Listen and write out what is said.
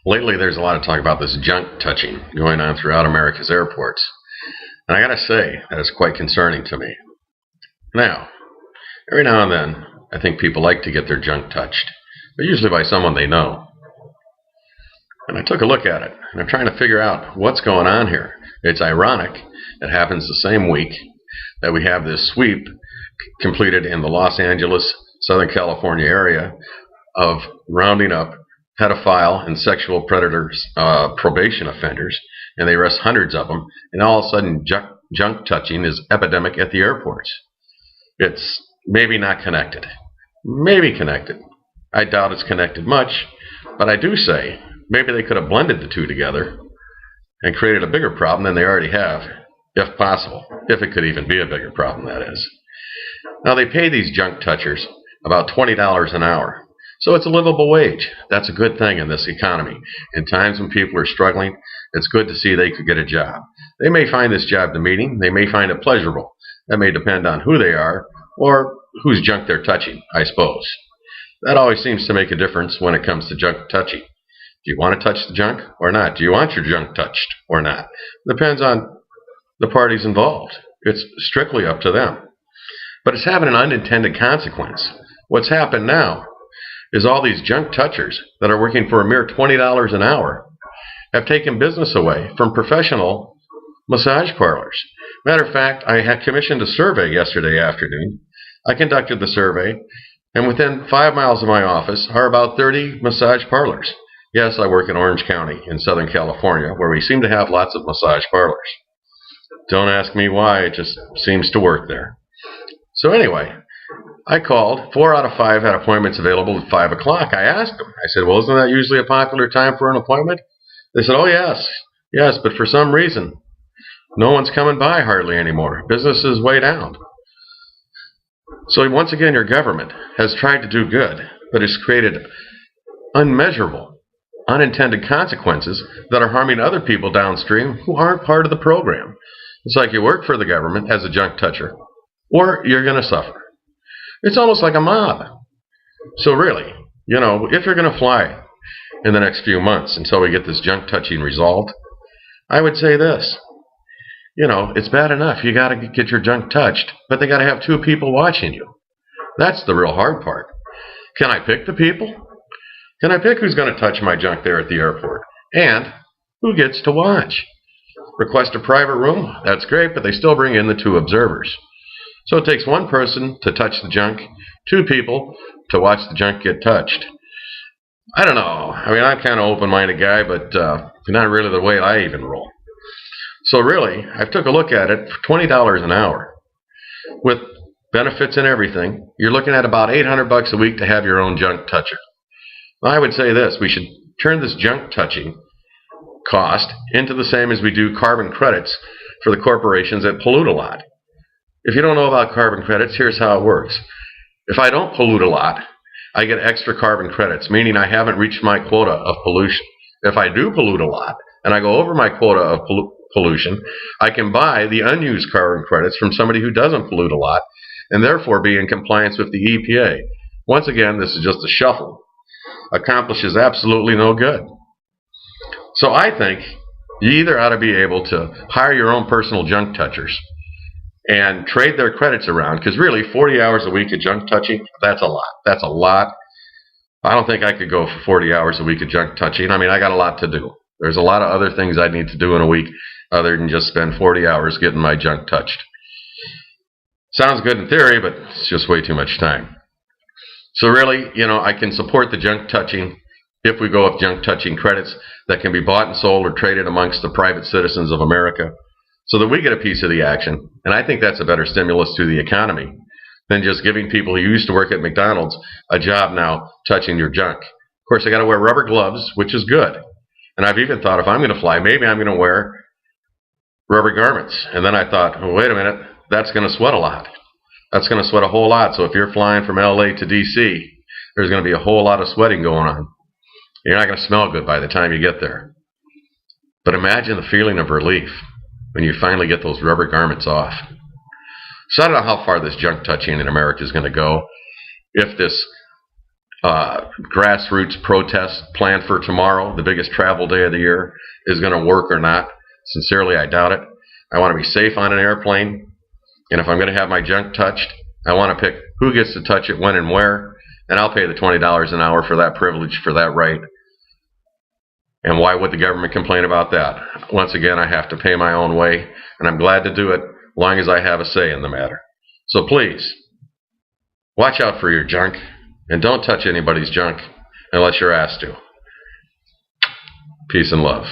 Lately, there's a lot of talk about this junk touching going on throughout America's airports. And I gotta say, that is quite concerning to me. Now, every now and then, I think people like to get their junk touched, but usually by someone they know. And I took a look at it, and I'm trying to figure out what's going on here. It's ironic. It happens the same week that we have this sweep completed in the Los Angeles, Southern California area of rounding up pedophile and sexual predators, probation offenders, and they arrest hundreds of them, and all of a sudden junk touching is epidemic at the airports. It's maybe not connected. Maybe connected. I doubt it's connected much, but I do say maybe they could have blended the two together and created a bigger problem than they already have, if possible. If it could even be a bigger problem, that is. Now, they pay these junk touchers about $20 an hour. So it's a livable wage. That's a good thing in this economy. In times when people are struggling, it's good to see they could get a job. They may find this job demeaning. They may find it pleasurable. That may depend on who they are or whose junk they're touching, I suppose. That always seems to make a difference when it comes to junk touching. Do you want to touch the junk or not? Do you want your junk touched or not? Depends on the parties involved. It's strictly up to them. But it's having an unintended consequence. What's happened now is all these junk touchers that are working for a mere $20 an hour have taken business away from professional massage parlors. Matter of fact, I had commissioned a survey yesterday afternoon. I conducted the survey, and within 5 miles of my office are about 30 massage parlors. Yes, I work in Orange County in Southern California, where we seem to have lots of massage parlors. Don't ask me why, it just seems to work there. So anyway, I called. 4 out of 5 had appointments available at 5 o'clock. I asked them. I said, well, isn't that usually a popular time for an appointment? They said, oh, yes. Yes, but for some reason, no one's coming by hardly anymore. Business is way down. So once again, your government has tried to do good, but it's created unmeasurable, unintended consequences that are harming other people downstream who aren't part of the program. It's like you work for the government as a junk toucher, or you're going to suffer. It's almost like a mob. So really, if you're going to fly in the next few months until we get this junk touching resolved, I would say this. It's bad enough you got to get your junk touched, but they got to have 2 people watching you. That's the real hard part. Can I pick the people? Can I pick who's going to touch my junk there at the airport? And who gets to watch? Request a private room? That's great, but they still bring in the 2 observers. So it takes 1 person to touch the junk, 2 people to watch the junk get touched. I don't know. I mean, I'm kind of an open-minded guy, but not really the way I even roll. So really, I took a look at it for $20 an hour. With benefits and everything, you're looking at about $800 a week to have your own junk toucher. I would say this. We should turn this junk touching cost into the same as we do carbon credits for the corporations that pollute a lot. If you don't know about carbon credits, here's how it works. If I don't pollute a lot, I get extra carbon credits, meaning I haven't reached my quota of pollution. If I do pollute a lot, and I go over my quota of pollution, I can buy the unused carbon credits from somebody who doesn't pollute a lot, and therefore be in compliance with the EPA. Once again, this is just a shuffle. Accomplishes absolutely no good. So I think you either ought to be able to hire your own personal junk touchers and trade their credits around, because really 40 hours a week of junk touching, that's a lot. That's a lot. I don't think I could go for 40 hours a week of junk touching. I mean, I got a lot to do. There's a lot of other things I need to do in a week other than just spend 40 hours getting my junk touched. Sounds good in theory, but it's just way too much time. So really, I can support the junk touching if we go with junk touching credits that can be bought and sold or traded amongst the private citizens of America so that we get a piece of the action. And I think that's a better stimulus to the economy than just giving people who used to work at McDonald's a job now touching your junk. Of course, I got to wear rubber gloves, which is good. And I've even thought if I'm going to fly, maybe I'm going to wear rubber garments. And then I thought, well, wait a minute, that's going to sweat a lot. That's going to sweat a whole lot. So if you're flying from LA to DC, there's going to be a whole lot of sweating going on. You're not going to smell good by the time you get there. But imagine the feeling of relief when you finally get those rubber garments off. So I don't know how far this junk touching in America is going to go. If this grassroots protest planned for tomorrow, the biggest travel day of the year, is going to work or not. Sincerely, I doubt it. I want to be safe on an airplane, and if I'm going to have my junk touched, I want to pick who gets to touch it, when, and where, and I'll pay the $20 an hour for that privilege, for that right. And why would the government complain about that? Once again, I have to pay my own way, and I'm glad to do it, as long as I have a say in the matter. So please, watch out for your junk, and don't touch anybody's junk unless you're asked to. Peace and love.